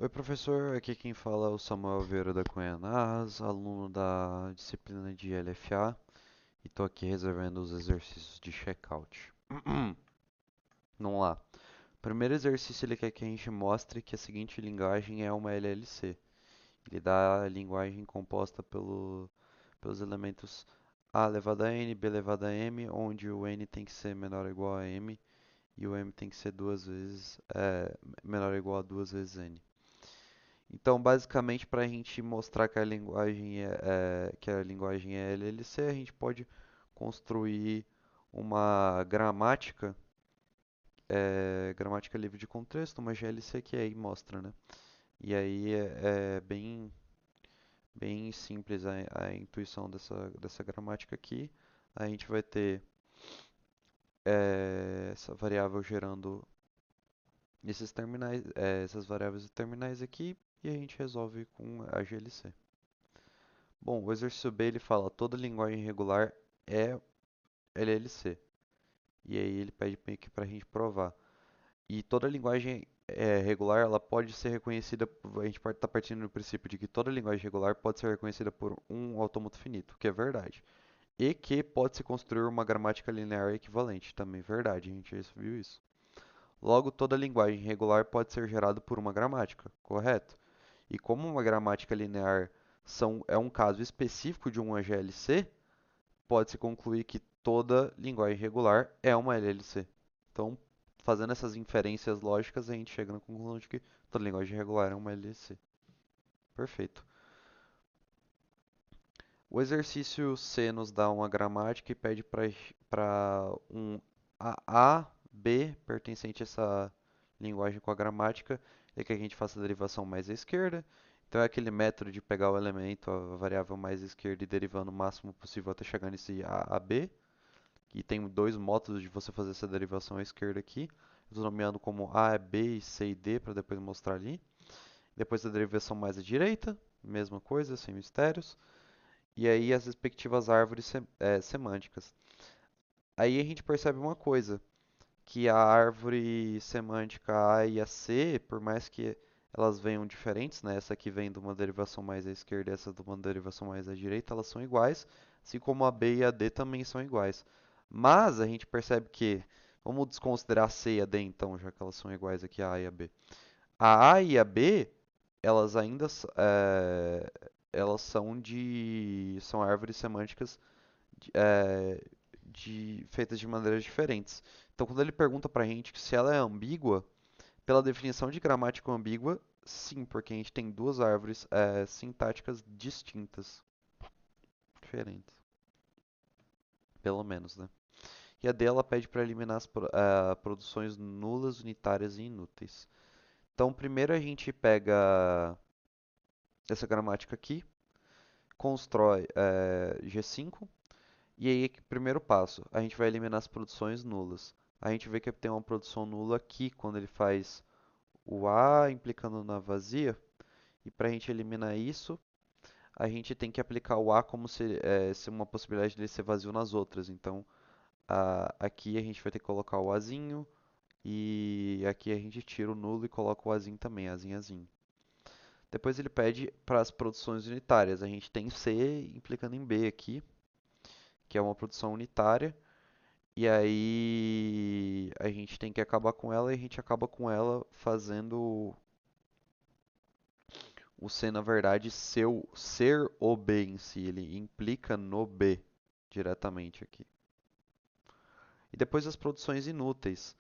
Oi, professor. Aqui quem fala é o Samuel Vieira da Cunha Narras, aluno da disciplina de LFA, e estou aqui resolvendo os exercícios de checkout. Vamos lá. O primeiro exercício ele quer que a gente mostre que a seguinte linguagem é uma LLC. Ele dá a linguagem composta pelos elementos A elevado a n, b elevado a m, onde o n tem que ser menor ou igual a m e o m tem que ser menor ou igual a duas vezes n. Então, basicamente, para a gente mostrar que a linguagem é LLC, a gente pode construir uma gramática livre de contexto, uma GLC que aí mostra, né? E aí é bem simples a intuição dessa gramática aqui. A gente vai ter essa variável gerando essas variáveis e terminais aqui, e a gente resolve com a GLC. Bom, o exercício B ele fala toda linguagem regular é LLC. E aí ele pede meio que para a gente provar. E toda linguagem regular ela pode ser reconhecida, a gente está partindo do princípio de que toda linguagem regular pode ser reconhecida por um autômato finito, que é verdade. E que pode se construir uma gramática linear equivalente, também verdade, a gente já viu isso. Logo, toda linguagem regular pode ser gerada por uma gramática, correto? E como uma gramática linear é um caso específico de uma GLC, pode-se concluir que toda linguagem regular é uma LLC. Então, fazendo essas inferências lógicas, a gente chega na conclusão de que toda linguagem regular é uma LLC. Perfeito. O exercício C nos dá uma gramática e pede para um B pertencente a essa linguagem com a gramática e que a gente faça a derivação mais à esquerda. Então é aquele método de pegar o elemento, a variável mais à esquerda e derivando o máximo possível até chegar nesse B. E tem dois métodos de você fazer essa derivação à esquerda aqui. Estou nomeando como A, B, C e D para depois mostrar ali. Depois a derivação mais à direita, mesma coisa, sem mistérios. E aí as respectivas árvores semânticas. Aí a gente percebe uma coisa, que a árvore semântica A e a C, por mais que elas venham diferentes, né? Essa aqui vem de uma derivação mais à esquerda e essa de uma derivação mais à direita, elas são iguais, assim como a B e a D também são iguais. Mas a gente percebe que, vamos desconsiderar a C e a D então, já que elas são iguais aqui a A e a B. A e a B, elas ainda elas são árvores semânticas de- é, feitas de maneiras diferentes. Então, quando ele pergunta pra gente se ela é ambígua, pela definição de gramática ambígua, sim, porque a gente tem duas árvores sintáticas distintas, diferentes, pelo menos, né? E a D ela pede para eliminar as produções nulas, unitárias e inúteis. Então, primeiro a gente pega essa gramática aqui, constrói G5. E aí, primeiro passo, a gente vai eliminar as produções nulas. A gente vê que tem uma produção nula aqui quando ele faz o A implicando na vazia. E para a gente eliminar isso, a gente tem que aplicar o A como se uma possibilidade dele ser vazio nas outras. Então, aqui a gente vai ter que colocar o Azinho. E aqui a gente tira o nulo e coloca o Azinho também, Azinho, Azinho. Depois ele pede para as produções unitárias. A gente tem C implicando em B aqui, que é uma produção unitária. E aí a gente tem que acabar com ela e a gente acaba com ela fazendo o C, na verdade, ser o B em si. Ele implica no B diretamente aqui. E depois as produções inúteis.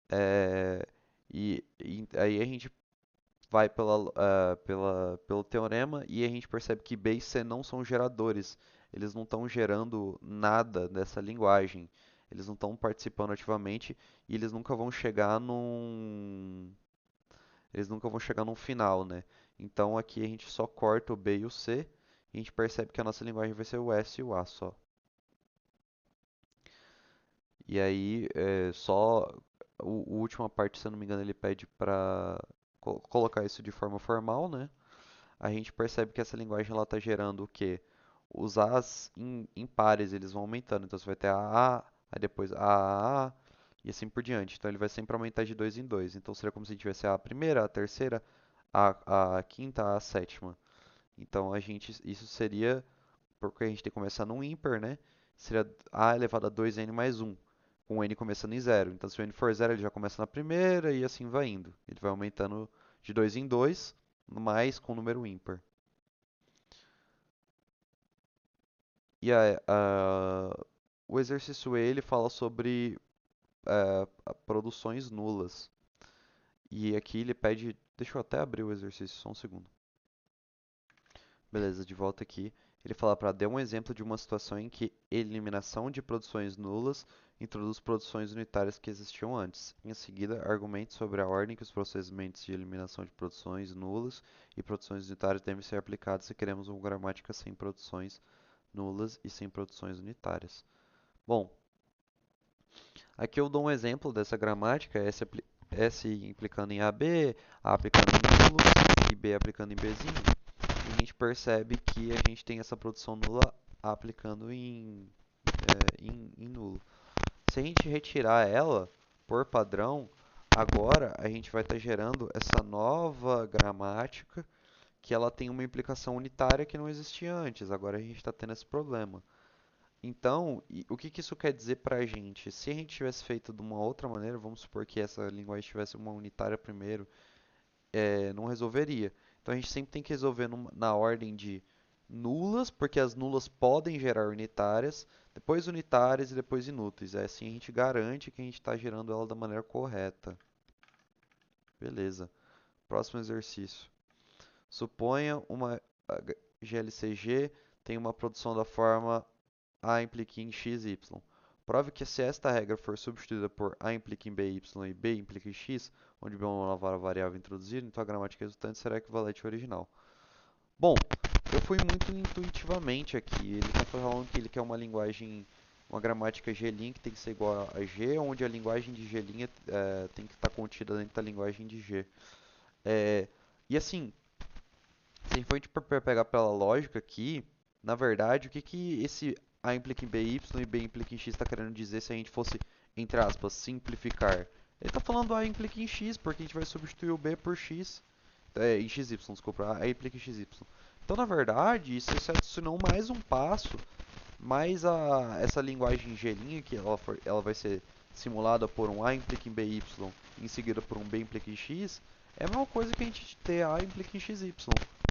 É, e aí a gente vai pelo teorema e a gente percebe que B e C não são geradores. Eles não estão gerando nada dessa linguagem. Eles não estão participando ativamente e eles nunca vão chegar num final, né? Então aqui a gente só corta o B e o C e a gente percebe que a nossa linguagem vai ser o S e o A só. E aí só a última parte, se eu não me engano, ele pede para colocar isso de forma formal, né? A gente percebe que essa linguagem ela está gerando o quê? Os As em pares eles vão aumentando. Então você vai ter a, aí depois a, e assim por diante. Então ele vai sempre aumentar de dois em dois. Então seria como se a gente tivesse a primeira, a terceira, a quinta à sétima. Então isso seria, porque a gente tem que começar num ímpar, né? Seria a elevado a 2n mais 1, com o n começando em zero. Então se o n for zero, ele já começa na primeira e assim vai indo. Ele vai aumentando de 2 em 2, mais com o número ímpar. E o exercício E, ele fala sobre produções nulas. E aqui ele pede. Deixa eu até abrir o exercício, só um segundo. Beleza, de volta aqui. Ele fala para dar um exemplo de uma situação em que eliminação de produções nulas introduz produções unitárias que existiam antes. Em seguida, argumente sobre a ordem que os procedimentos de eliminação de produções nulas e produções unitárias devem ser aplicados se queremos uma gramática sem produções nulas e sem produções unitárias. Bom, aqui eu dou um exemplo dessa gramática, S implicando em AB, A aplicando em nulo e B aplicando em Bzinho. E a gente percebe que a gente tem essa produção nula aplicando em nulo. Se a gente retirar ela, por padrão, agora a gente vai estar gerando essa nova gramática que ela tem uma implicação unitária que não existia antes. Agora a gente está tendo esse problema. Então, o que isso quer dizer para a gente? Se a gente tivesse feito de uma outra maneira, vamos supor que essa linguagem tivesse uma unitária primeiro, não resolveria. Então a gente sempre tem que resolver na ordem de nulas, porque as nulas podem gerar unitárias, depois unitárias e depois inúteis. Assim a gente garante que a gente está gerando ela da maneira correta. Beleza. Próximo exercício. Suponha uma GLCG tem uma produção da forma A implica em x, y. Prove que se esta regra for substituída por A implica em b, y e b implica em x, onde b é uma nova variável introduzida, então a gramática resultante será equivalente ao original. Bom, eu fui muito intuitivamente aqui. Ele está falando que ele quer uma linguagem, uma gramática G' que tem que ser igual a G, onde a linguagem de G' tem que estar contida dentro da linguagem de G. É, e assim, se a gente for pegar pela lógica aqui, na verdade, o que que esse A implica em BY e B implica em X está querendo dizer se a gente fosse, entre aspas, simplificar? Ele está falando A implica em X, porque a gente vai substituir o B por X, em XY, desculpa, A implica em XY. Então, na verdade, isso se adicionou mais um passo, mais essa linguagem G', que ela vai ser simulada por um A implica em BY, em seguida por um B implica em X, é a mesma coisa que a gente ter A implica em XY.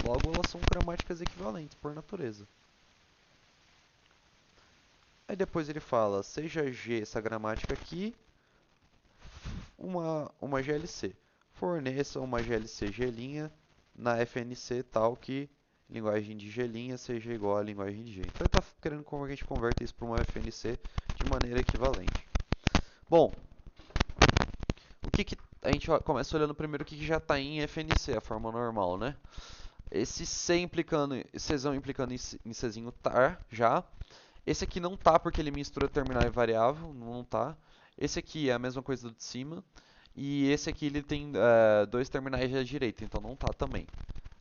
Logo, elas são gramáticas equivalentes, por natureza. Aí depois ele fala, seja G essa gramática aqui, uma GLC. Forneça uma GLC G' na FNC tal que linguagem de G' seja igual à linguagem de G. Então ele está querendo como a gente converta isso para uma FNC de maneira equivalente. Bom, o que que a gente começa olhando primeiro o que que já está em FNC, a forma normal, né? Esse C implicando, Czão implicando em Czinho tá já. Esse aqui não tá porque ele mistura terminal e variável, não tá. Esse aqui é a mesma coisa do de cima. E esse aqui ele tem dois terminais à direita, então não tá também.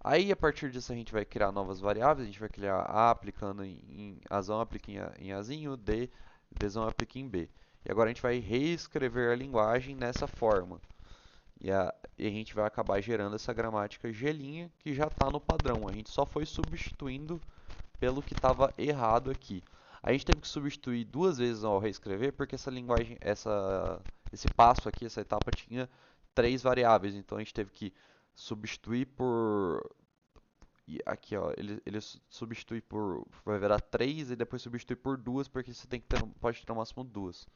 Aí a partir disso a gente vai criar novas variáveis, a gente vai criar A aplicando em Azão aplica em Azinho, Dzão aplica em B. E agora a gente vai reescrever a linguagem nessa forma. E a gente vai acabar gerando essa gramática G' que já está no padrão. A gente só foi substituindo pelo que estava errado aqui. A gente teve que substituir duas vezes ao reescrever porque essa linguagem, esse passo aqui, essa etapa tinha três variáveis. Então a gente teve que substituir por e aqui ó, ele substitui por vai virar 3 e depois substitui por duas porque você tem que ter, pode ter no máximo duas.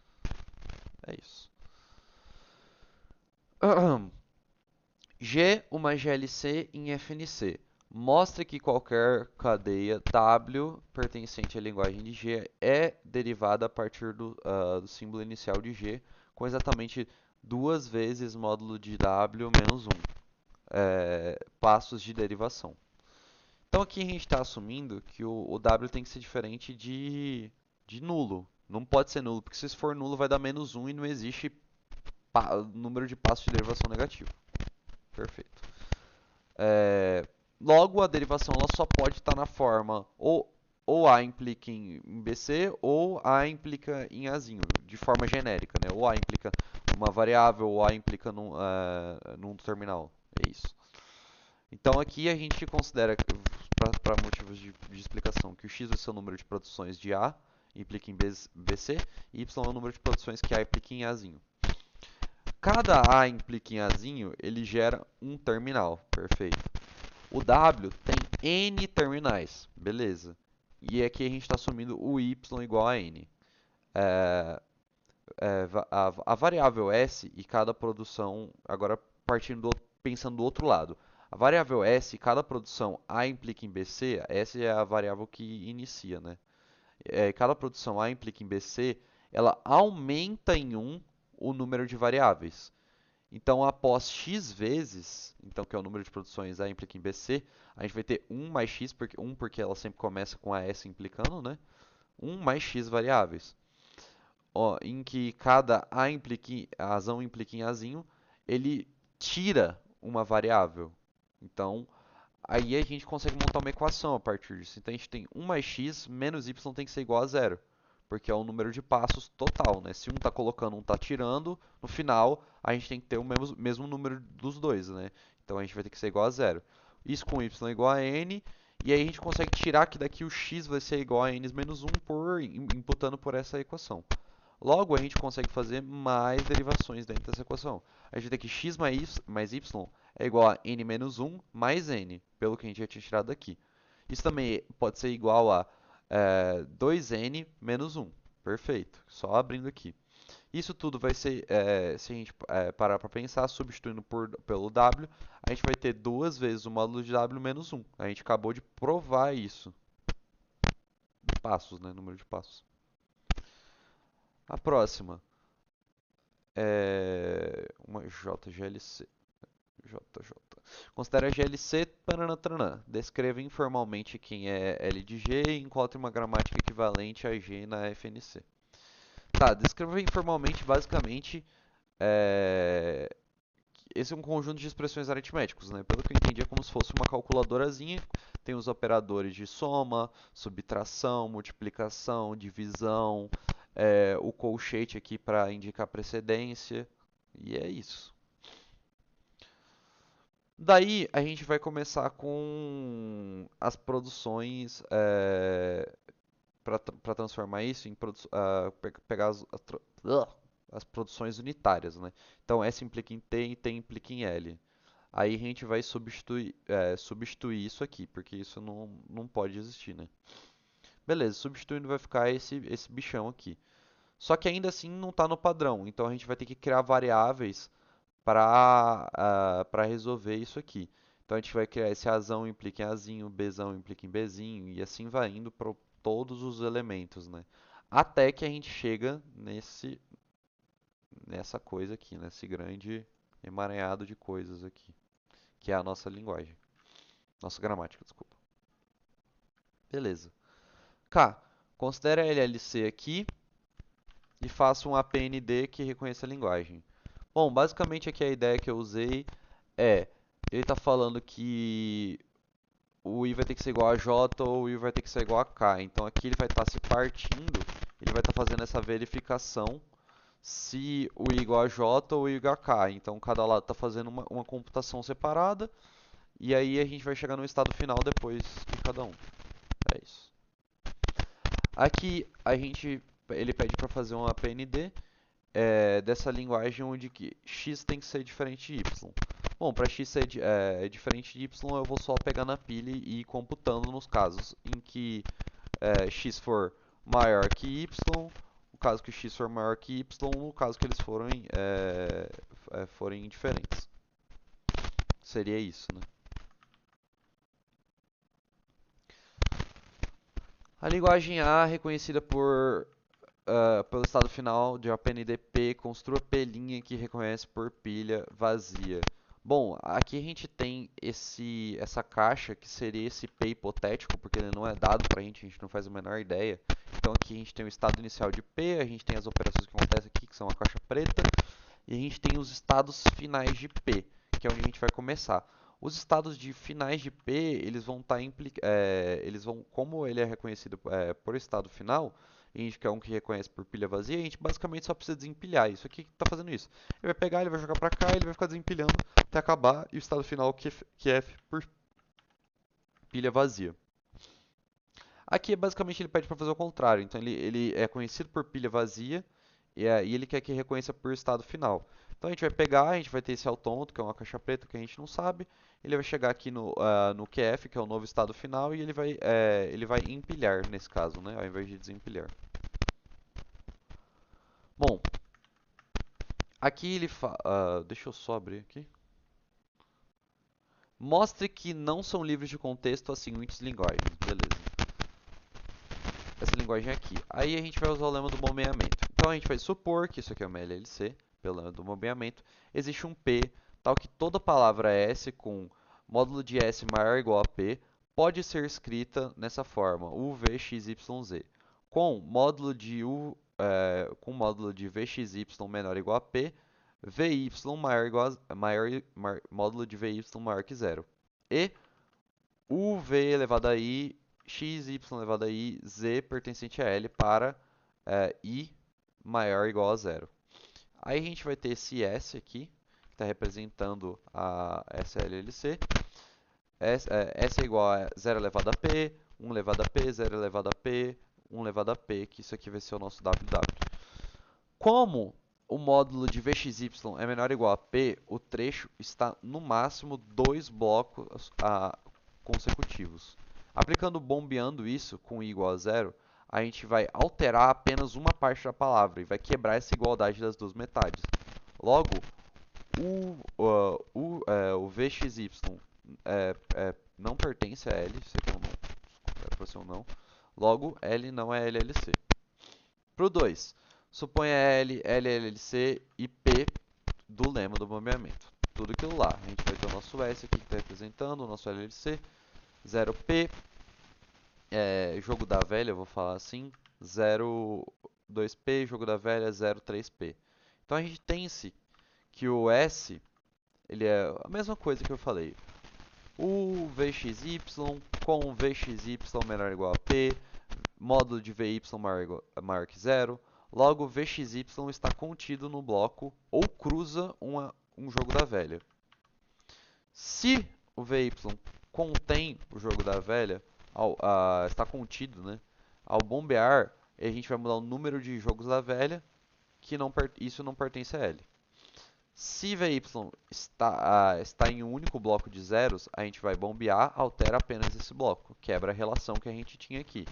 É isso. G, uma GLC em FNC. Mostra que qualquer cadeia W pertencente à linguagem de G é derivada a partir do símbolo inicial de G, com exatamente duas vezes módulo de W menos 1 passos de derivação. Então aqui a gente está assumindo que o W tem que ser diferente de nulo. Não pode ser nulo, porque se for nulo vai dar menos 1 e não existe número de passos de derivação negativo. Perfeito. Logo, a derivação ela só pode estar na forma ou A implica em BC ou A implica em Azinho, de forma genérica, né? Ou A implica uma variável ou A implica num terminal. É isso. Então aqui a gente considera, para motivos de explicação, que o x vai ser o número de produções de A, implica em BC, e y é o número de produções que A implica em Azinho. Cada A implica em Azinho, ele gera um terminal, perfeito. O W tem N terminais, beleza. E aqui a gente está assumindo o Y igual a N. É, a variável S e cada produção, agora pensando do outro lado. A variável S, cada produção A implica em BC, S é a variável que inicia, né? Cada produção A implica em BC, ela aumenta em 1 o número de variáveis. Então, após x vezes, então que é o número de produções A implica em BC, a gente vai ter 1 mais x, porque ela sempre começa com a S implicando, né? 1 mais x variáveis. Ó, em que cada Azão implica em Azinho, ele tira uma variável. Então, aí a gente consegue montar uma equação a partir disso. Então, a gente tem 1 mais x menos y tem que ser igual a zero, porque é o número de passos total, né? Se um está colocando, um está tirando, no final a gente tem que ter o mesmo número dos dois, né? Então, a gente vai ter que ser igual a zero. Isso com y é igual a n, e aí a gente consegue tirar que daqui o x vai ser igual a n menos 1 imputando por essa equação. Logo, a gente consegue fazer mais derivações dentro dessa equação. A gente tem que x mais y é igual a n menos 1 mais n, pelo que a gente já tinha tirado daqui. Isso também pode ser igual a 2n menos 1. Perfeito. Só abrindo aqui. Isso tudo vai ser, se a gente parar para pensar, substituindo pelo w, a gente vai ter duas vezes o módulo de w menos 1. A gente acabou de provar isso. Passos, né? Número de passos. A próxima é uma JGLC. JJ. Considere a GLC. Taranã. Descreva informalmente quem é L de G e encontre uma gramática equivalente a G na FNC. Tá, descreva informalmente, basicamente, é... esse é um conjunto de expressões aritméticas, né? Pelo que eu entendi, é como se fosse uma calculadorazinha. Tem os operadores de soma, subtração, multiplicação, divisão, o colchete aqui para indicar precedência. E é isso. Daí a gente vai começar com as produções para transformar isso em pegar as produções unitárias, né? Então S implica em T e T implica em L. Aí a gente vai substituir isso aqui, porque isso não pode existir, né? Beleza, substituindo vai ficar esse bichão aqui. Só que ainda assim não está no padrão, então a gente vai ter que criar variáveis para resolver isso aqui. Então a gente vai criar esse Azão implica em Azinho, Bzão implica em Bzinho, e assim vai indo para todos os elementos, né? Até que a gente chega nessa coisa aqui, nesse grande emaranhado de coisas aqui, que é a nossa linguagem, nossa gramática, desculpa. Beleza. K, considere a LLC aqui e faça um APND que reconheça a linguagem. Bom, basicamente aqui a ideia que eu usei é, ele está falando que o I vai ter que ser igual a J ou o I vai ter que ser igual a K. Então aqui ele vai estar se partindo, ele vai estar fazendo essa verificação se o I é igual a J ou o I é igual a K. Então cada lado está fazendo uma computação separada e aí a gente vai chegar no estado final depois de cada um. É isso. Aqui ele pede para fazer uma PND dessa linguagem onde que x tem que ser diferente de y. Bom, para x ser diferente de y, eu vou só pegar na pilha e ir computando nos casos em que x for maior que y, no caso que x for maior que y, no caso que eles forem diferentes. Seria isso, né? A linguagem A, reconhecida pelo estado final de OpenIDP, construa pelinha que reconhece por pilha vazia. Bom, aqui a gente tem essa caixa que seria esse P hipotético, porque ele não é dado para a gente não faz a menor ideia. Então aqui a gente tem o estado inicial de P, a gente tem as operações que acontecem aqui, que são a caixa preta, e a gente tem os estados finais de P, que é onde a gente vai começar. Os estados de finais de P, eles vão estar como ele é reconhecido por estado final, a gente quer um que reconhece por pilha vazia, a gente basicamente só precisa desempilhar. Isso aqui que está fazendo isso. Ele vai pegar, ele vai jogar para cá, ele vai ficar desempilhando até acabar e o estado final que é por pilha vazia. Aqui, basicamente, ele pede para fazer o contrário. Então, ele é conhecido por pilha vazia e ele quer que reconheça por estado final. Então, a gente vai pegar, a gente vai ter esse autômato, que é uma caixa preta que a gente não sabe. Ele vai chegar aqui no QF, que é o novo estado final, e ele vai empilhar, nesse caso, né, ao invés de desempilhar. Bom, aqui ele fala... deixa eu só abrir aqui. Mostre que não são livres de contexto as seguintes linguagens. Beleza. Essa linguagem aqui. Aí a gente vai usar o lema do bombeamento. Então a gente vai supor que isso aqui é uma LLC, pelo lema do bombeamento. Existe um P, tal que toda palavra S com módulo de S maior ou igual a P pode ser escrita nessa forma, UVXYZ, com módulo de módulo de VXY menor ou igual a P, VY maior ou igual a, módulo de VY maior que zero. E UV elevado a I, XY elevado a I, Z pertencente a L para I maior ou igual a zero. Aí a gente vai ter esse S aqui, que está representando a SLLC. S é igual a 0 elevado a P, 1 elevado a P, 0 elevado a P, 1 elevado a P, que isso aqui vai ser o nosso WW. Como o módulo de VXY é menor ou igual a P, o trecho está no máximo 2 blocos consecutivos. Aplicando bombeando isso com I igual a zero, a gente vai alterar apenas uma parte da palavra e vai quebrar essa igualdade das duas metades. Logo, o VXY não pertence a L, isso aqui é um não, desculpa, para ser um não. Logo, L não é LLC. Para o 2, suponha L, LLC e P do lema do bombeamento. Tudo aquilo lá. A gente vai ter o nosso S aqui que está representando, o nosso LLC, 0P, jogo da velha, eu vou falar assim, 02P, jogo da velha, 03P. Então a gente tem que o S, ele é a mesma coisa que eu falei. O VXY com VXY menor ou igual a P, módulo de VY maior que zero. Logo, VXY está contido no bloco ou cruza um jogo da velha. Se o VY contém o jogo da velha, está contido, né? Ao bombear, a gente vai mudar o número de jogos da velha, que isso não pertence a L. Se VY está em um único bloco de zeros, a gente vai bombear, altera apenas esse bloco, quebra a relação que a gente tinha aqui.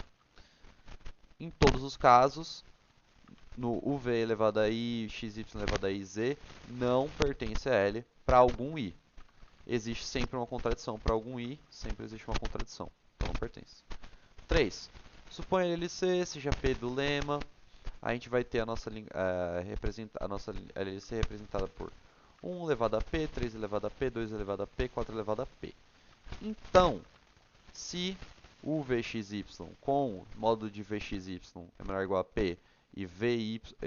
Em todos os casos, no UV elevado a I, XY elevado a IZ, não pertence a L para algum I. Existe sempre uma contradição para algum I, sempre existe uma contradição, então não pertence. 3. Suponha LLC, seja P do lema, a gente vai ter a nossa LLC representada por 1 elevado a P, 3 elevado a P, 2 elevado a P, 4 elevado a P. Então, se o VXY com módulo de VXY é menor ou igual a P e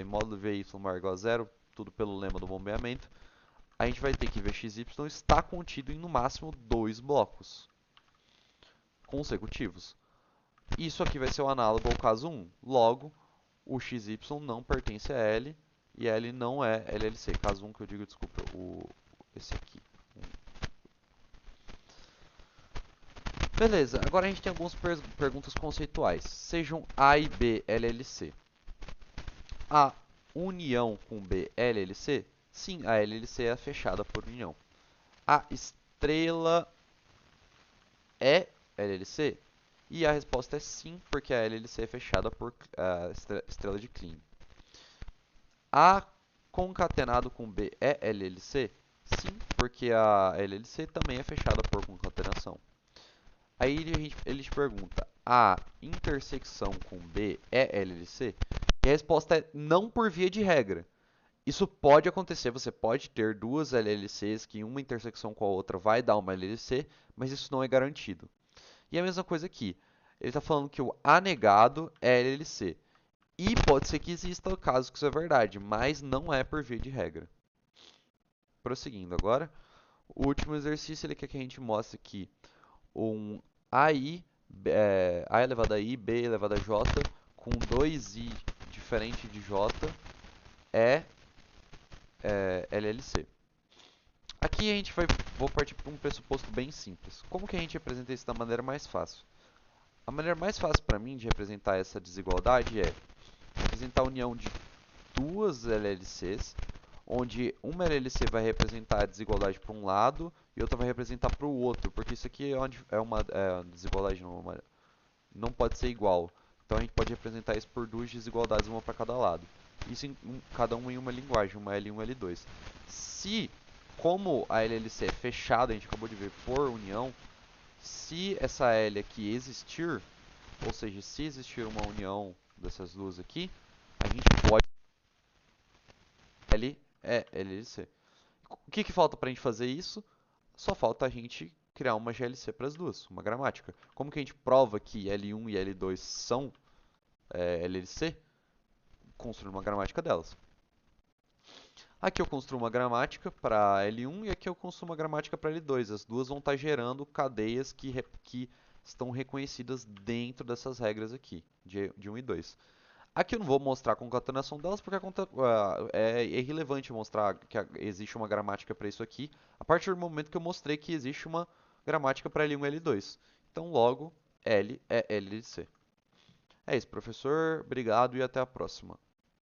módulo VY maior ou igual a zero, tudo pelo lema do bombeamento, a gente vai ter que VXY está contido em no máximo 2 blocos consecutivos. Isso aqui vai ser o análogo ao caso 1. Logo, o XY não pertence a L e L não é LLC. Caso 1 que eu digo, desculpa, esse aqui. Beleza, agora a gente tem algumas perguntas conceituais. Sejam A e B LLC. A união com B LLC? Sim, a LLC é fechada por união. A estrela é LLC? E a resposta é sim, porque a LLC é fechada por estrela de Kleene. A concatenado com B é LLC? Sim, porque a LLC também é fechada por concatenação. Aí ele te pergunta, a intersecção com B é LLC? E a resposta é não por via de regra. Isso pode acontecer, você pode ter duas LLCs que uma intersecção com a outra vai dar uma LLC, mas isso não é garantido. E a mesma coisa aqui, ele está falando que o anegado é LLC. E pode ser que exista o caso que isso é verdade, mas não é por via de regra. Prosseguindo agora, o último exercício ele quer que a gente mostre que um AI, A elevado a I, B elevado a J, com 2i diferente de j é, LLC. Aqui vou partir para um pressuposto bem simples. Como que a gente representa isso da maneira mais fácil? A maneira mais fácil para mim de representar essa desigualdade é representar a união de duas LLCs, onde uma LLC vai representar a desigualdade para um lado e outra vai representar para o outro, porque isso aqui é uma desigualdade, não pode ser igual. Então a gente pode representar isso por duas desigualdades, uma para cada lado. Isso cada um em uma linguagem, uma L1 e uma L2. Se, como a LLC é fechada, a gente acabou de ver por união, se essa L aqui existir, ou seja, se existir uma união dessas duas aqui, a gente pode L é LLC. O que falta para a gente fazer isso? Só falta a gente criar uma GLC para as duas, uma gramática. Como que a gente prova que L1 e L2 são LLC? Construir uma gramática delas. Aqui eu construo uma gramática para L1 e aqui eu construo uma gramática para L2. As duas vão estar gerando cadeias que estão reconhecidas dentro dessas regras aqui, de 1 e 2. Aqui eu não vou mostrar a concatenação delas porque é irrelevante mostrar que existe uma gramática para isso aqui, a partir do momento que eu mostrei que existe uma gramática para L1 e L2. Então, logo, L é LLC. É isso, professor. Obrigado e até a próxima.